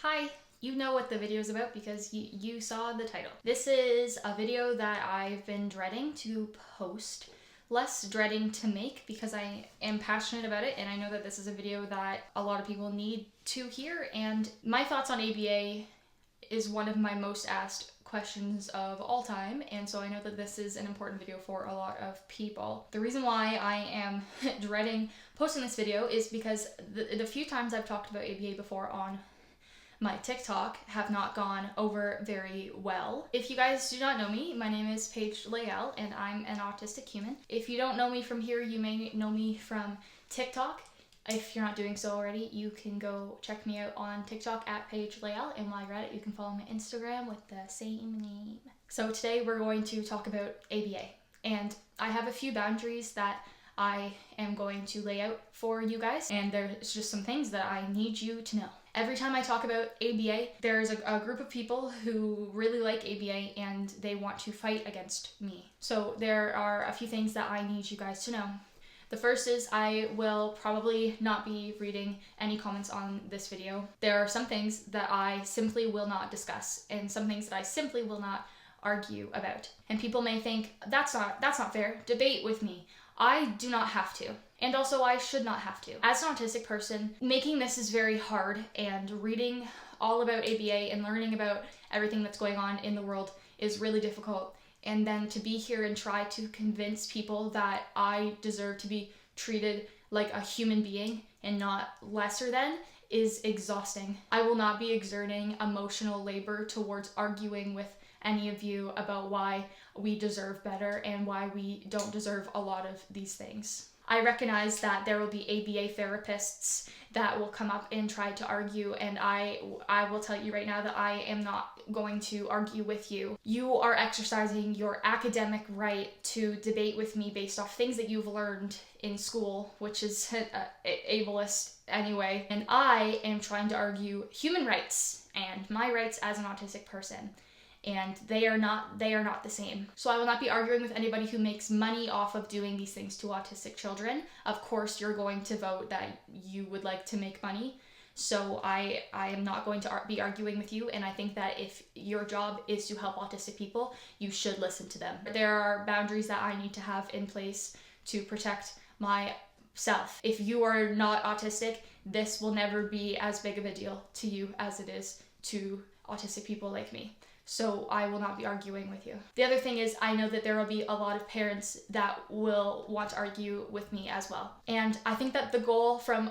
Hi, you know what the video is about because you saw the title. This is a video that I've been dreading to post, less dreading to make because I am passionate about it and I know that this is a video that a lot of people need to hear, and my thoughts on ABA is one of my most asked questions of all time, and so I know that this is an important video for a lot of people. The reason why I am dreading posting this video is because the few times I've talked about ABA before on my TikTok have not gone over very well. If you guys do not know me, my name is Paige Layle and I'm an autistic human. If you don't know me from here, you may know me from TikTok. If you're not doing so already, you can go check me out on TikTok at Paige Layle, and while you're at it, you can follow my Instagram with the same name. So today we're going to talk about ABA, and I have a few boundaries that I am going to lay out for you guys, and there's just some things that I need you to know. Every time I talk about ABA, there's a group of people who really like ABA and they want to fight against me. So there are a few things that I need you guys to know. The first is I will probably not be reading any comments on this video. There are some things that I simply will not discuss and some things that I simply will not argue about. And people may think, that's not fair, debate with me. I do not have to. And also I should not have to. As an autistic person, making this is very hard, and reading all about ABA and learning about everything that's going on in the world is really difficult. And then to be here and try to convince people that I deserve to be treated like a human being and not lesser than is exhausting. I will not be exerting emotional labor towards arguing with any of you about why we deserve better and why we don't deserve a lot of these things. I recognize that there will be ABA therapists that will come up and try to argue, and I will tell you right now that I am not going to argue with you. You are exercising your academic right to debate with me based off things that you've learned in school, which is ableist anyway, and I am trying to argue human rights and my rights as an autistic person. And they are not the same. So I will not be arguing with anybody who makes money off of doing these things to autistic children. Of course, you're going to vote that you would like to make money. So I am not going to be arguing with you, and I think that if your job is to help autistic people, you should listen to them. There are boundaries that I need to have in place to protect myself. If you are not autistic, this will never be as big of a deal to you as it is to autistic people like me. So I will not be arguing with you. The other thing is, I know that there will be a lot of parents that will want to argue with me as well. And I think that the goal from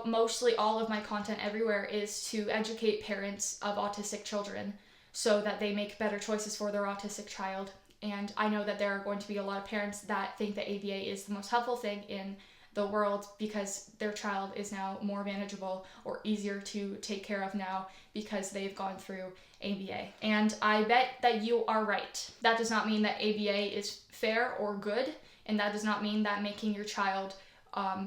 mostly all of my content everywhere is to educate parents of autistic children so that they make better choices for their autistic child. And I know that there are going to be a lot of parents that think that ABA is the most helpful thing in the world because their child is now more manageable or easier to take care of now because they've gone through ABA. And I bet that you are right. That does not mean that ABA is fair or good, and that does not mean that making your child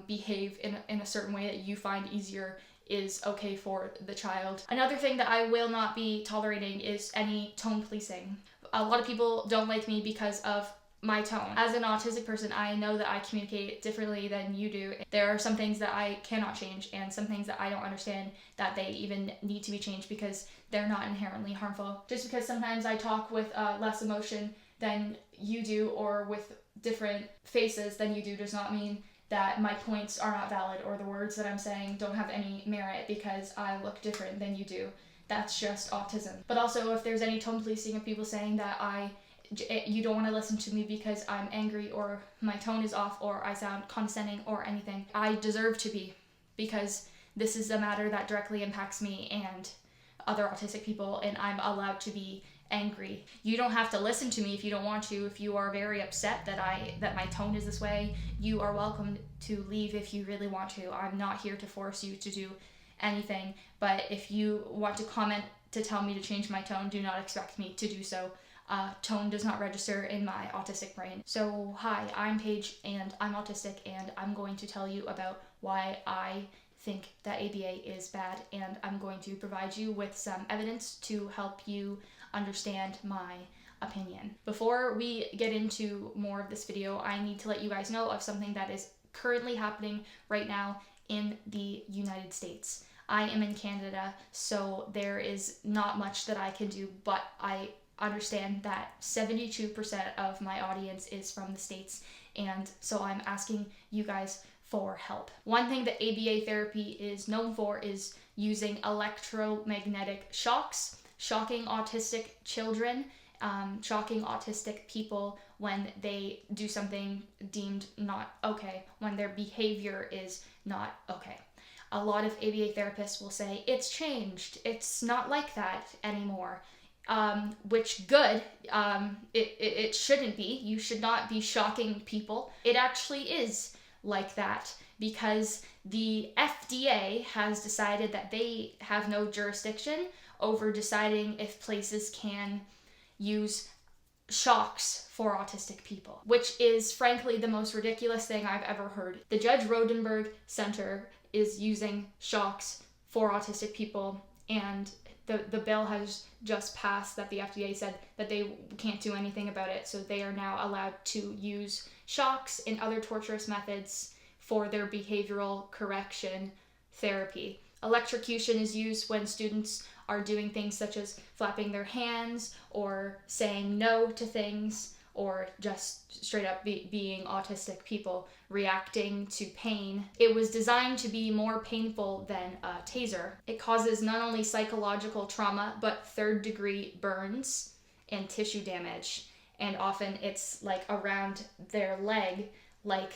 behave in a certain way that you find easier is okay for the child. Another thing that I will not be tolerating is any tone policing. A lot of people don't like me because of my tone. As an autistic person, I know that I communicate differently than you do. There are some things that I cannot change and some things that I don't understand that they even need to be changed because they're not inherently harmful. Just because sometimes I talk with less emotion than you do or with different faces than you do does not mean that my points are not valid or the words that I'm saying don't have any merit because I look different than you do. That's just autism. But also, if there's any tone policing of people saying that you don't want to listen to me because I'm angry or my tone is off or I sound condescending or anything, I deserve to be, because this is a matter that directly impacts me and other autistic people, and I'm allowed to be angry. You don't have to listen to me if you don't want to. If you are very upset that my tone is this way, you are welcome to leave if you really want to. I'm not here to force you to do anything, but if you want to comment to tell me to change my tone, do not expect me to do so. Tone does not register in my autistic brain. So hi, I'm Paige and I'm autistic, and I'm going to tell you about why I think that ABA is bad, and I'm going to provide you with some evidence to help you understand my opinion. Before we get into more of this video, I need to let you guys know of something that is currently happening right now in the United States. I am in Canada, so there is not much that I can do, but I understand that 72% of my audience is from the States, and so I'm asking you guys for help. One thing that ABA therapy is known for is using electromagnetic shocks, shocking autistic children, shocking autistic people when they do something deemed not okay, when their behavior is not okay. A lot of ABA therapists will say, it's changed, it's not like that anymore. Which good, it shouldn't be. You should not be shocking people. It actually is like that because the FDA has decided that they have no jurisdiction over deciding if places can use shocks for autistic people, which is frankly the most ridiculous thing I've ever heard. The Judge Rotenberg Centre is using shocks for autistic people, and the bill has just passed that the FDA said that they can't do anything about it, so they are now allowed to use shocks and other torturous methods for their behavioral correction therapy. Electrocution is used when students are doing things such as flapping their hands or saying no to things, or just straight up being autistic people reacting to pain. It was designed to be more painful than a taser. It causes not only psychological trauma, but third-degree burns and tissue damage. And often it's like around their leg, like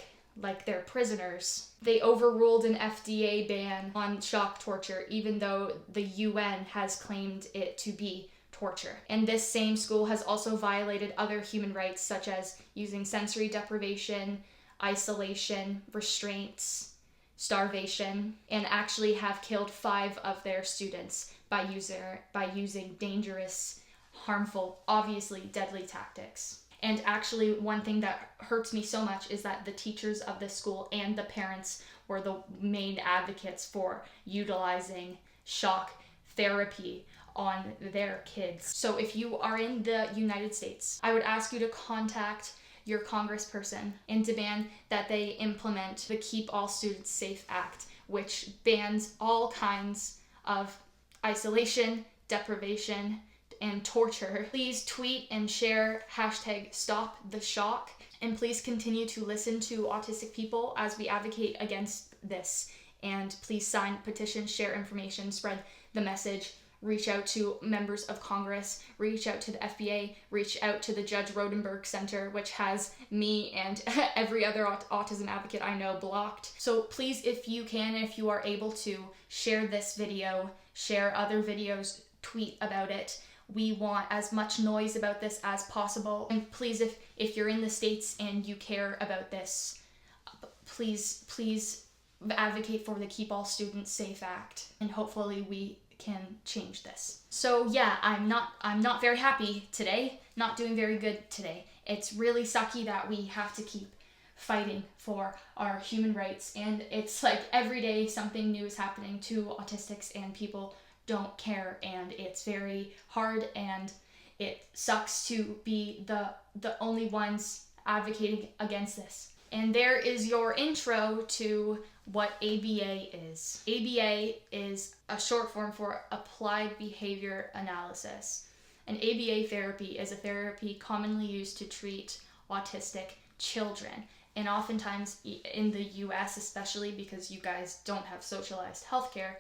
they're prisoners. They overruled an FDA ban on shock torture, even though the UN has claimed it to be torture. And this same school has also violated other human rights, such as using sensory deprivation, isolation, restraints, starvation, and actually have killed 5 of their students by using dangerous, harmful, obviously deadly tactics. And actually, one thing that hurts me so much is that the teachers of this school and the parents were the main advocates for utilizing shock therapy on their kids. So if you are in the United States, I would ask you to contact your congressperson and demand that they implement the Keep All Students Safe Act, which bans all kinds of isolation, deprivation, and torture. Please tweet and share #StopTheShock, and please continue to listen to autistic people as we advocate against this. And please sign petitions, share information, spread the message, reach out to members of Congress, reach out to the FBA, reach out to the Judge Rotenberg Centre, which has me and every other autism advocate I know blocked. So please, if you can, if you are able to, share this video, share other videos, tweet about it. We want as much noise about this as possible. And please, if you're in the States and you care about this, please advocate for the Keep All Students Safe Act, and hopefully we can change this. So yeah, I'm not very happy today, not doing very good today. It's really sucky that we have to keep fighting for our human rights, and it's like every day something new is happening to autistics and people don't care, and it's very hard, and it sucks to be the only ones advocating against this. And there is your intro to what ABA is. ABA is a short form for Applied Behavior Analysis. And ABA therapy is a therapy commonly used to treat autistic children. And oftentimes in the US, especially because you guys don't have socialized healthcare,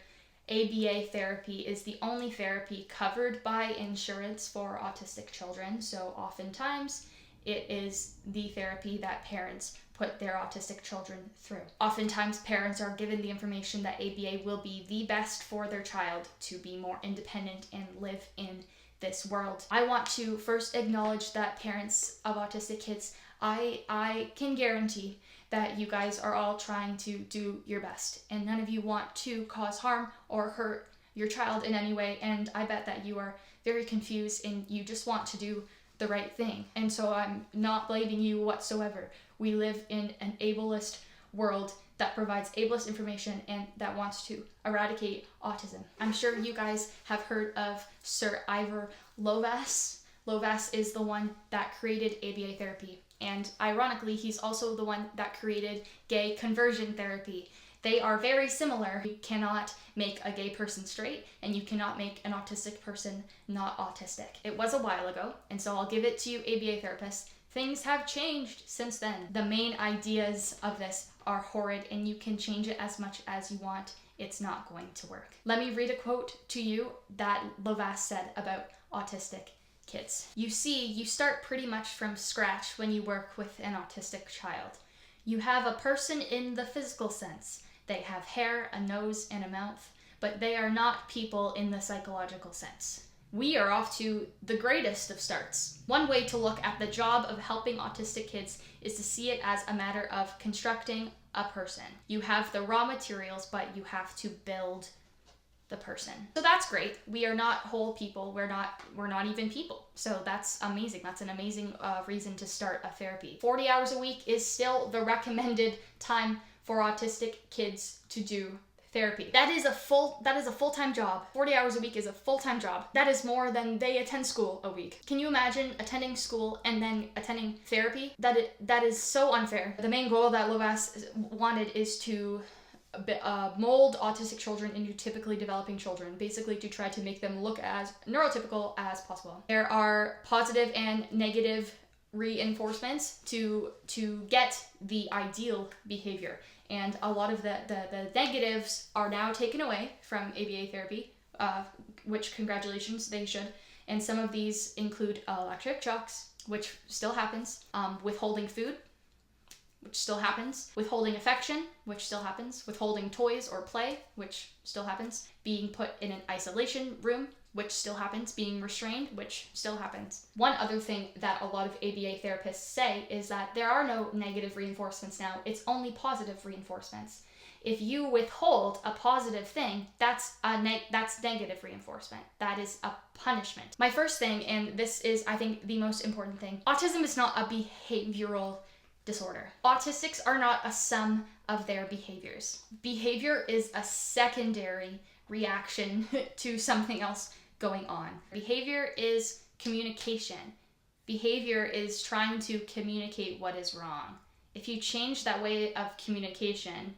ABA therapy is the only therapy covered by insurance for autistic children. So oftentimes it is the therapy that parents put their autistic children through. Oftentimes parents are given the information that ABA will be the best for their child to be more independent and live in this world. I want to first acknowledge that parents of autistic kids, I can guarantee that you guys are all trying to do your best, and none of you want to cause harm or hurt your child in any way, and I bet that you are very confused and you just want to do the right thing. And so I'm not blaming you whatsoever. We live in an ableist world that provides ableist information and that wants to eradicate autism. I'm sure you guys have heard of Sir Ivor Lovas. Lovas is the one that created ABA therapy. And ironically, he's also the one that created gay conversion therapy. They are very similar. You cannot make a gay person straight, and you cannot make an autistic person not autistic. It was a while ago, and so I'll give it to you, ABA therapists. Things have changed since then. The main ideas of this are horrid, and you can change it as much as you want. It's not going to work. Let me read a quote to you that Lovas said about autistic kids. You see, you start pretty much from scratch when you work with an autistic child. You have a person in the physical sense. They have hair, a nose, and a mouth, but they are not people in the psychological sense. We are off to the greatest of starts. One way to look at the job of helping autistic kids is to see it as a matter of constructing a person. You have the raw materials, but you have to build the person. So that's great. We are not whole people. We're not even people. So that's amazing. That's an amazing reason to start a therapy. 40 hours a week is still the recommended time for autistic kids to do therapy. That is a full-time job. 40 hours a week is a full-time job. That is more than they attend school a week. Can you imagine attending school and then attending therapy? That is so unfair. The main goal that Lovas wanted is to mold autistic children into typically developing children, basically to try to make them look as neurotypical as possible. There are positive and negative reinforcements to get the ideal behavior. And a lot of the negatives are now taken away from ABA therapy, which congratulations, they should. And some of these include electric shocks, which still happens, withholding food, which still happens, withholding affection, which still happens, withholding toys or play, which still happens, being put in an isolation room, which still happens, being restrained, which still happens. One other thing that a lot of ABA therapists say is that there are no negative reinforcements now, it's only positive reinforcements. If you withhold a positive thing, that's negative reinforcement. That is a punishment. My first thing, and this is, I think, the most important thing, autism is not a behavioral disorder. Autistics are not a sum of their behaviors. Behavior is a secondary reaction to something else going on. Behavior is communication. Behavior is trying to communicate what is wrong. If you change that way of communication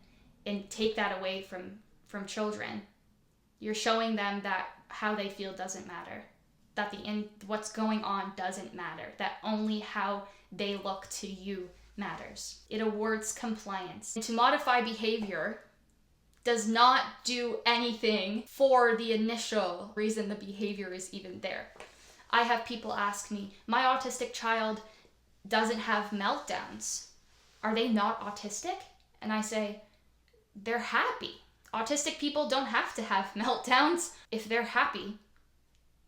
and take that away from children, you're showing them that how they feel doesn't matter, that what's going on doesn't matter, that only how they look to you matters. It awards compliance. And to modify behavior does not do anything for the initial reason the behavior is even there. I have people ask me, my autistic child doesn't have meltdowns. Are they not autistic? And I say, they're happy. Autistic people don't have to have meltdowns. If they're happy,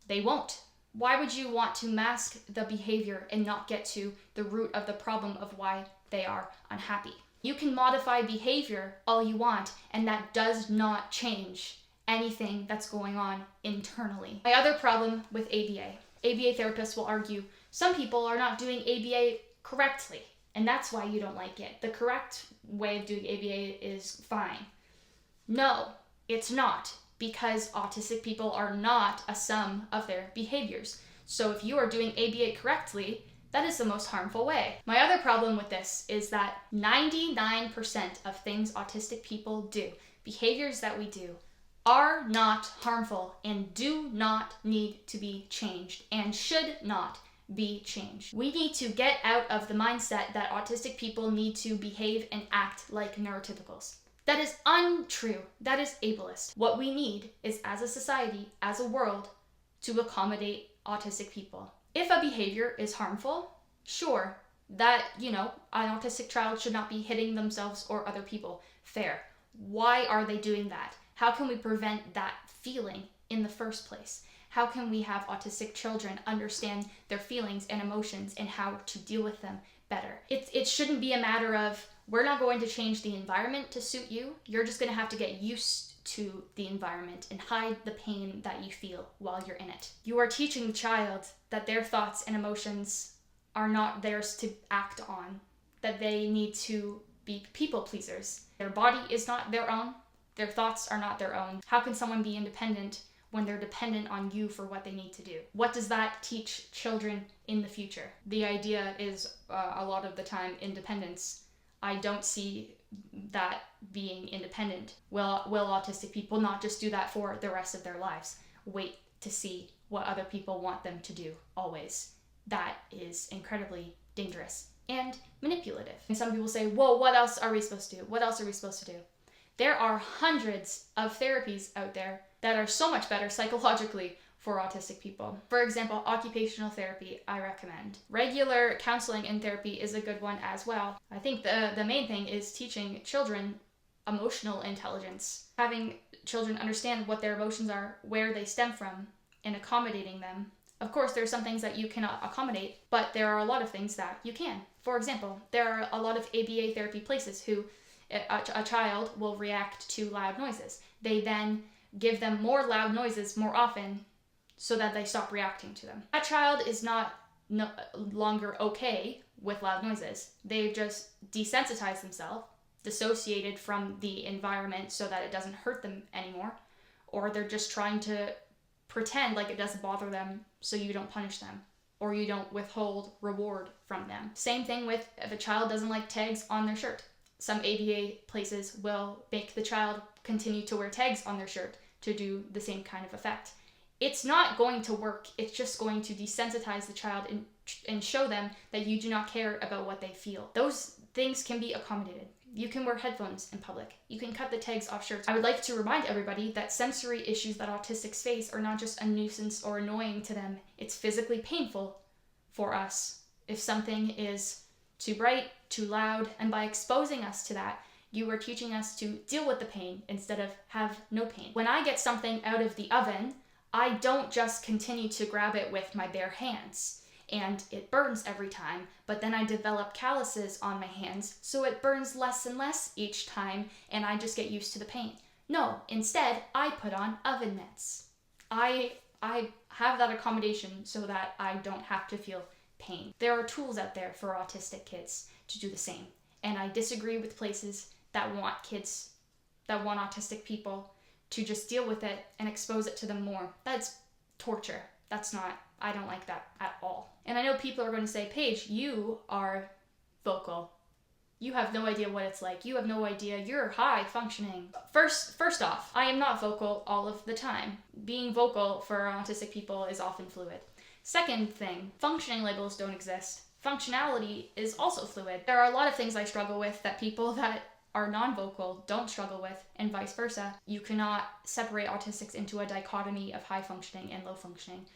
they won't. Why would you want to mask the behavior and not get to the root of the problem of why they are unhappy? You can modify behavior all you want, and that does not change anything that's going on internally. My other problem with ABA therapists will argue, some people are not doing ABA correctly, and that's why you don't like it. The correct way of doing ABA is fine. No, it's not, because autistic people are not a sum of their behaviors. So if you are doing ABA correctly, that is the most harmful way. My other problem with this is that 99% of things autistic people do, behaviors that we do, are not harmful and do not need to be changed and should not be changed. We need to get out of the mindset that autistic people need to behave and act like neurotypicals. That is untrue. That is ableist. What we need is, as a society, as a world, to accommodate autistic people. If a behavior is harmful, sure, that, an autistic child should not be hitting themselves or other people. Fair. Why are they doing that? How can we prevent that feeling in the first place? How can we have autistic children understand their feelings and emotions and how to deal with them better? It shouldn't be a matter of, we're not going to change the environment to suit you. You're just going to have to get used to the environment and hide the pain that you feel while you're in it. You are teaching the child that their thoughts and emotions are not theirs to act on, that they need to be people pleasers. Their body is not their own. Their thoughts are not their own. How can someone be independent when they're dependent on you for what they need to do? What does that teach children in the future? The idea is a lot of the time independence. I don't see that being independent. Will autistic people not just do that for the rest of their lives? Wait to see what other people want them to do always. That is incredibly dangerous and manipulative. And some people say, well, what else are we supposed to do? What else are we supposed to do? There are hundreds of therapies out there that are so much better psychologically for autistic people. For example, occupational therapy, I recommend. Regular counseling and therapy is a good one as well. I think the main thing is teaching children emotional intelligence, having children understand what their emotions are, where they stem from, and accommodating them. Of course, there are some things that you cannot accommodate, but there are a lot of things that you can. For example, there are a lot of ABA therapy places who a child will react to loud noises. They then give them more loud noises more often so that they stop reacting to them. That child is no longer okay with loud noises. They've just desensitized themselves, dissociated from the environment so that it doesn't hurt them anymore, or they're just trying to pretend like it doesn't bother them so you don't punish them or you don't withhold reward from them. Same thing with if a child doesn't like tags on their shirt. Some ABA places will make the child continue to wear tags on their shirt to do the same kind of effect. It's not going to work. It's just going to desensitize the child and show them that you do not care about what they feel. Those things can be accommodated. You can wear headphones in public. You can cut the tags off shirts. I would like to remind everybody that sensory issues that autistics face are not just a nuisance or annoying to them. It's physically painful for us if something is too bright, too loud, and by exposing us to that, you are teaching us to deal with the pain instead of have no pain. When I get something out of the oven, I don't just continue to grab it with my bare hands and it burns every time, but then I develop calluses on my hands, so it burns less and less each time, and I just get used to the pain. No, instead, I put on oven mitts. I have that accommodation so that I don't have to feel pain. There are tools out there for autistic kids to do the same, and I disagree with places that want autistic people to just deal with it and expose it to them more. That's torture. I don't like that at all. And I know people are going to say, Paige, you are vocal. You have no idea what it's like. You have no idea. You're high functioning. First off, I am not vocal all of the time. Being vocal for autistic people is often fluid. Second thing, functioning labels don't exist. Functionality is also fluid. There are a lot of things I struggle with that people that are non-vocal don't struggle with, and vice versa. You cannot separate autistics into a dichotomy of high functioning and low functioning.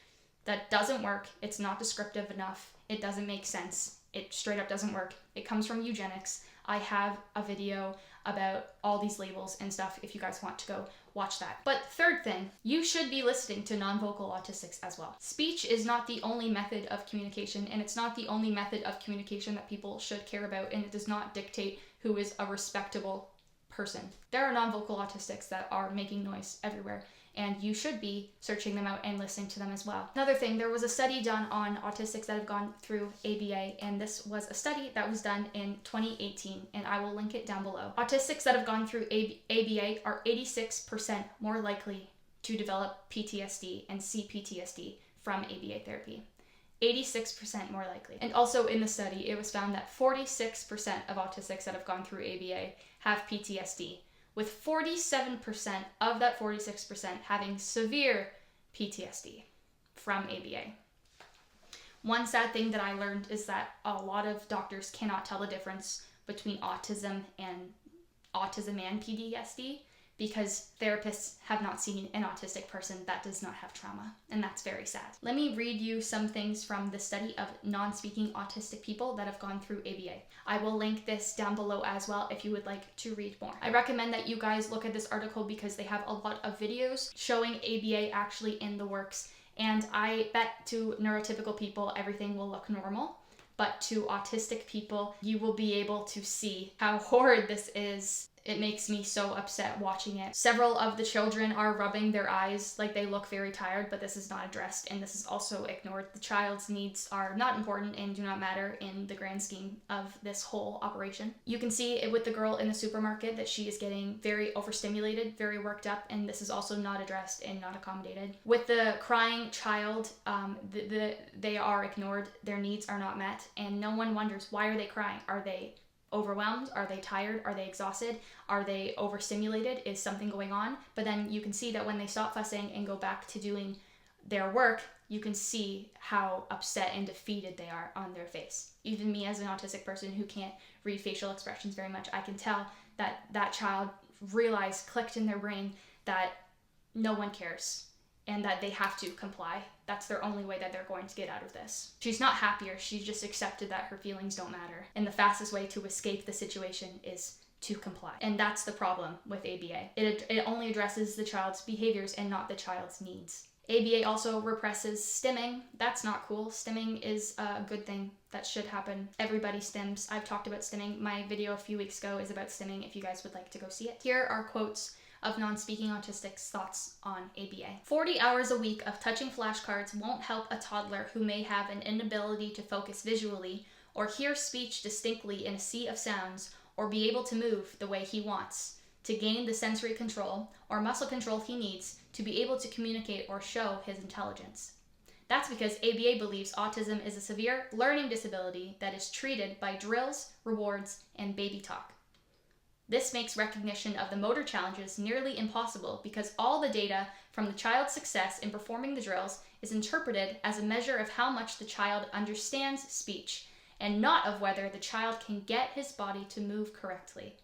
That doesn't work. It's not descriptive enough. It doesn't make sense. It straight up doesn't work. It comes from eugenics. I have a video about all these labels and stuff if you guys want to go watch that. But third thing, you should be listening to non-vocal autistics as well. Speech is not the only method of communication, and it's not the only method of communication that people should care about, and it does not dictate who is a respectable person. There are non-vocal autistics that are making noise everywhere, and you should be searching them out and listening to them as well. Another thing, there was a study done on autistics that have gone through ABA, and this was a study that was done in 2018, and I will link it down below. Autistics that have gone through ABA are 86% more likely to develop PTSD and CPTSD from ABA therapy. 86% more likely. And also in the study, it was found that 46% of autistics that have gone through ABA have PTSD, with 47% of that 46% having severe PTSD from ABA. One sad thing that I learned is that a lot of doctors cannot tell the difference between autism and PTSD because therapists have not seen an autistic person that does not have trauma, and that's very sad. Let me read you some things from the study of non-speaking autistic people that have gone through ABA. I will link this down below as well if you would like to read more. I recommend that you guys look at this article because they have a lot of videos showing ABA actually in the works, and I bet to neurotypical people everything will look normal, but to autistic people you will be able to see how horrid this is. It makes me so upset watching it. Several of the children are rubbing their eyes like they look very tired, but this is not addressed, and this is also ignored. The child's needs are not important and do not matter in the grand scheme of this whole operation. You can see it with the girl in the supermarket that she is getting very overstimulated, very worked up, and this is also not addressed and not accommodated. With the crying child, they are ignored, their needs are not met, and no one wonders, why are they crying? Are they overwhelmed? Are they tired? Are they exhausted? Are they overstimulated? Is something going on? But then you can see that when they stop fussing and go back to doing their work, you can see how upset and defeated they are on their face. Even me as an autistic person who can't read facial expressions very much, I can tell that that child realized, clicked in their brain that no one cares and that they have to comply. That's their only way that they're going to get out of this. She's not happier. She's just accepted that her feelings don't matter. And the fastest way to escape the situation is to comply. And that's the problem with ABA. It only addresses the child's behaviors and not the child's needs. ABA also represses stimming. That's not cool. Stimming is a good thing that should happen. Everybody stims. I've talked about stimming. My video a few weeks ago is about stimming if you guys would like to go see it. Here are quotes of non-speaking autistics' thoughts on ABA. 40 hours a week of touching flashcards won't help a toddler who may have an inability to focus visually or hear speech distinctly in a sea of sounds or be able to move the way he wants, to gain the sensory control or muscle control he needs to be able to communicate or show his intelligence. That's because ABA believes autism is a severe learning disability that is treated by drills, rewards, and baby talk. This makes recognition of the motor challenges nearly impossible because all the data from the child's success in performing the drills is interpreted as a measure of how much the child understands speech and not of whether the child can get his body to move correctly.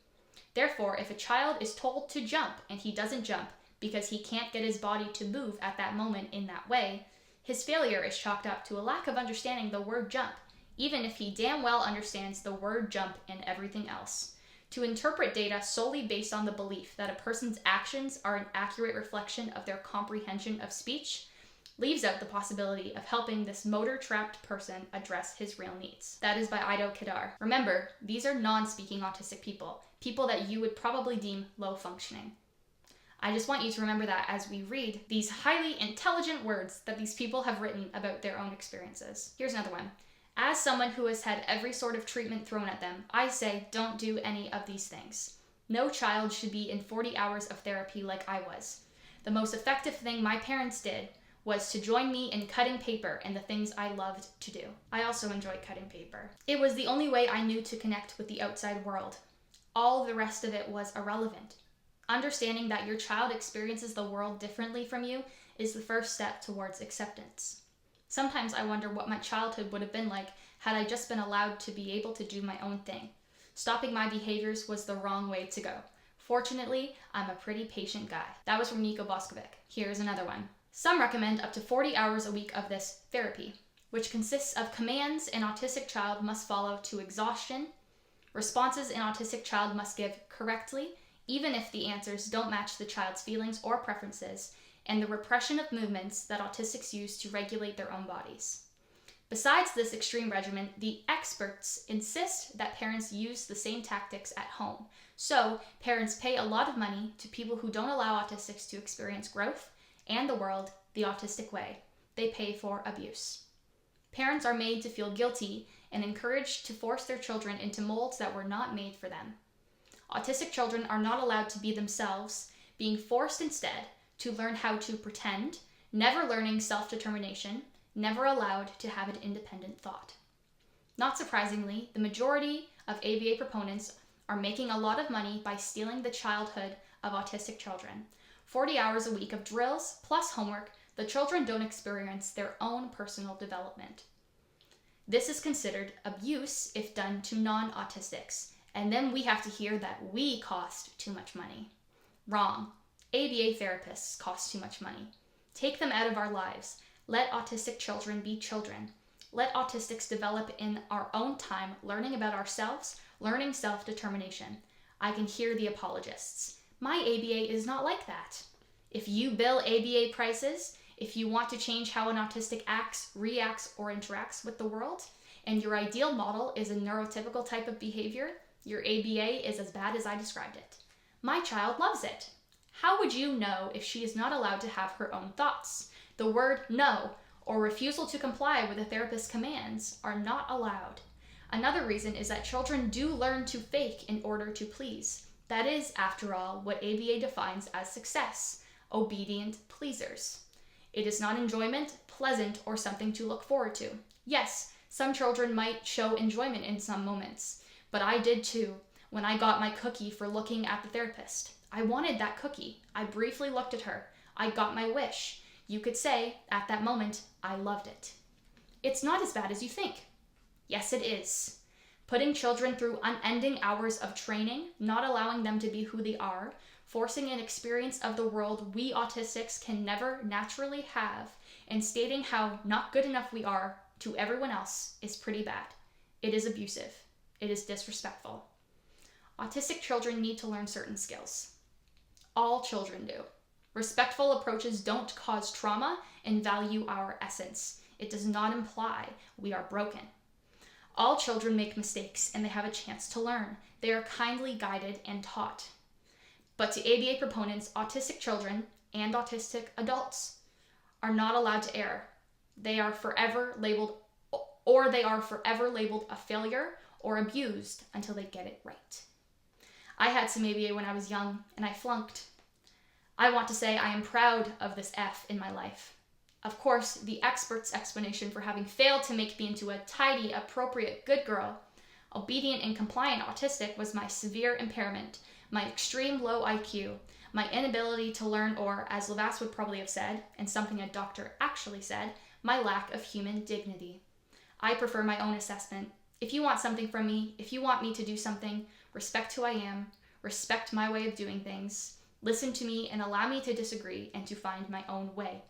Therefore, if a child is told to jump and he doesn't jump because he can't get his body to move at that moment in that way, his failure is chalked up to a lack of understanding the word jump, even if he damn well understands the word jump and everything else. To interpret data solely based on the belief that a person's actions are an accurate reflection of their comprehension of speech leaves out the possibility of helping this motor-trapped person address his real needs. That is by Ido Kedar. Remember, these are non-speaking autistic people that you would probably deem low-functioning. I just want you to remember that as we read these highly intelligent words that these people have written about their own experiences. Here's another one. As someone who has had every sort of treatment thrown at them, I say don't do any of these things. No child should be in 40 hours of therapy like I was. The most effective thing my parents did was to join me in cutting paper and the things I loved to do. I also enjoyed cutting paper. It was the only way I knew to connect with the outside world. All the rest of it was irrelevant. Understanding that your child experiences the world differently from you is the first step towards acceptance. Sometimes I wonder what my childhood would have been like had I just been allowed to be able to do my own thing. Stopping my behaviors was the wrong way to go. Fortunately, I'm a pretty patient guy. That was from Nico Boskovic. Here's another one. Some recommend up to 40 hours a week of this therapy, which consists of commands an autistic child must follow to exhaustion, responses an autistic child must give correctly, even if the answers don't match the child's feelings or preferences, and the repression of movements that autistics use to regulate their own bodies. Besides this extreme regimen, the experts insist that parents use the same tactics at home. So, parents pay a lot of money to people who don't allow autistics to experience growth and the world the autistic way. They pay for abuse. Parents are made to feel guilty and encouraged to force their children into molds that were not made for them. Autistic children are not allowed to be themselves, being forced instead to learn how to pretend, never learning self-determination, never allowed to have an independent thought. Not surprisingly, the majority of ABA proponents are making a lot of money by stealing the childhood of autistic children. 40 hours a week of drills plus homework, the children don't experience their own personal development. This is considered abuse if done to non-autistics, and then we have to hear that we cost too much money. Wrong. ABA therapists cost too much money. Take them out of our lives. Let autistic children be children. Let autistics develop in our own time, learning about ourselves, learning self-determination. I can hear the apologists. My ABA is not like that. If you bill ABA prices, if you want to change how an autistic acts, reacts, or interacts with the world, and your ideal model is a neurotypical type of behavior, your ABA is as bad as I described it. My child loves it. How would you know if she is not allowed to have her own thoughts? The word no or refusal to comply with a therapist's commands are not allowed. Another reason is that children do learn to fake in order to please. That is, after all, what ABA defines as success, obedient pleasers. It is not enjoyment, pleasant, or something to look forward to. Yes, some children might show enjoyment in some moments, But I did too when I got my cookie for looking at the therapist. I wanted that cookie. I briefly looked at her. I got my wish. You could say, at that moment, I loved it. It's not as bad as you think. Yes, it is. Putting children through unending hours of training, not allowing them to be who they are, forcing an experience of the world we autistics can never naturally have, and stating how not good enough we are to everyone else is pretty bad. It is abusive. It is disrespectful. Autistic children need to learn certain skills. All children do. Respectful approaches don't cause trauma and value our essence. It does not imply we are broken. All children make mistakes and they have a chance to learn. They are kindly guided and taught. But to ABA proponents, autistic children and autistic adults are not allowed to err. They are forever labeled a failure or abused until they get it right. I had some ABA when I was young and I flunked. I want to say I am proud of this F in my life. Of course, the expert's explanation for having failed to make me into a tidy, appropriate, good girl, obedient and compliant autistic was my severe impairment, my extreme low IQ, my inability to learn, or, as Lovas would probably have said, and something a doctor actually said, my lack of human dignity. I prefer my own assessment. If you want something from me, if you want me to do something, respect who I am, respect my way of doing things, listen to me and allow me to disagree and to find my own way.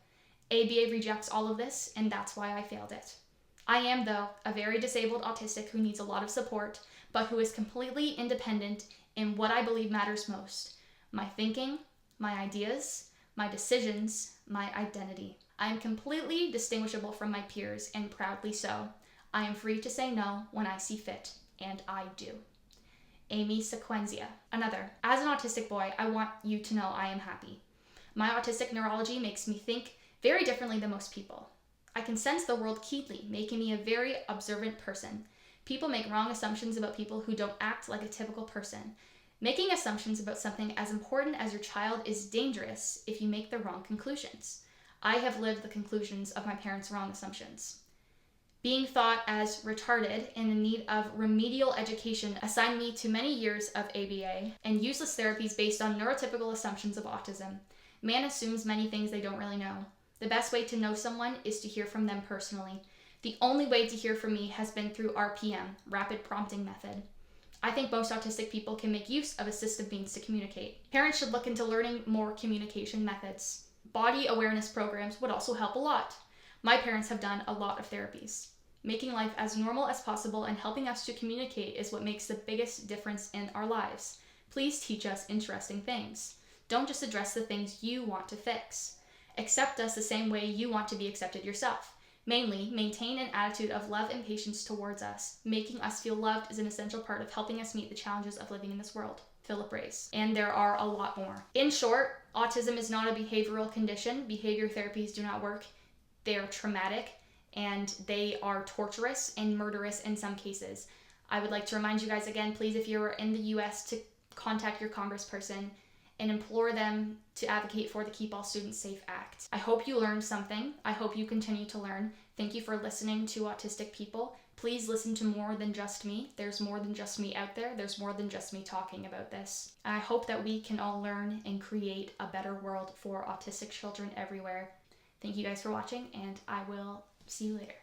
ABA rejects all of this, and that's why I failed it. I am, though, a very disabled autistic who needs a lot of support, but who is completely independent in what I believe matters most: my thinking, my ideas, my decisions, my identity. I am completely distinguishable from my peers, and proudly so. I am free to say no when I see fit, and I do. Amy Sequenzia. Another. As an autistic boy, I want you to know I am happy. My autistic neurology makes me think very differently than most people. I can sense the world keenly, making me a very observant person. People make wrong assumptions about people who don't act like a typical person. Making assumptions about something as important as your child is dangerous if you make the wrong conclusions. I have lived the conclusions of my parents' wrong assumptions. Being thought as retarded and in need of remedial education assigned me to many years of ABA and useless therapies based on neurotypical assumptions of autism. Man assumes many things they don't really know. The best way to know someone is to hear from them personally. The only way to hear from me has been through RPM, Rapid Prompting Method. I think most autistic people can make use of assistive means to communicate. Parents should look into learning more communication methods. Body awareness programs would also help a lot. My parents have done a lot of therapies. Making life as normal as possible and helping us to communicate is what makes the biggest difference in our lives. Please teach us interesting things. Don't just address the things you want to fix. Accept us the same way you want to be accepted yourself. Mainly, maintain an attitude of love and patience towards us. Making us feel loved is an essential part of helping us meet the challenges of living in this world. Philip Race. And there are a lot more. In short, autism is not a behavioral condition. Behavior therapies do not work. They are traumatic and they are torturous and murderous in some cases. I would like to remind you guys again, please, if you're in the US, to contact your congressperson and implore them to advocate for the Keep All Students Safe Act. I hope you learned something. I hope you continue to learn. Thank you for listening to autistic people. Please listen to more than just me. There's more than just me out there. There's more than just me talking about this. I hope that we can all learn and create a better world for autistic children everywhere. Thank you guys for watching, and I will see you later.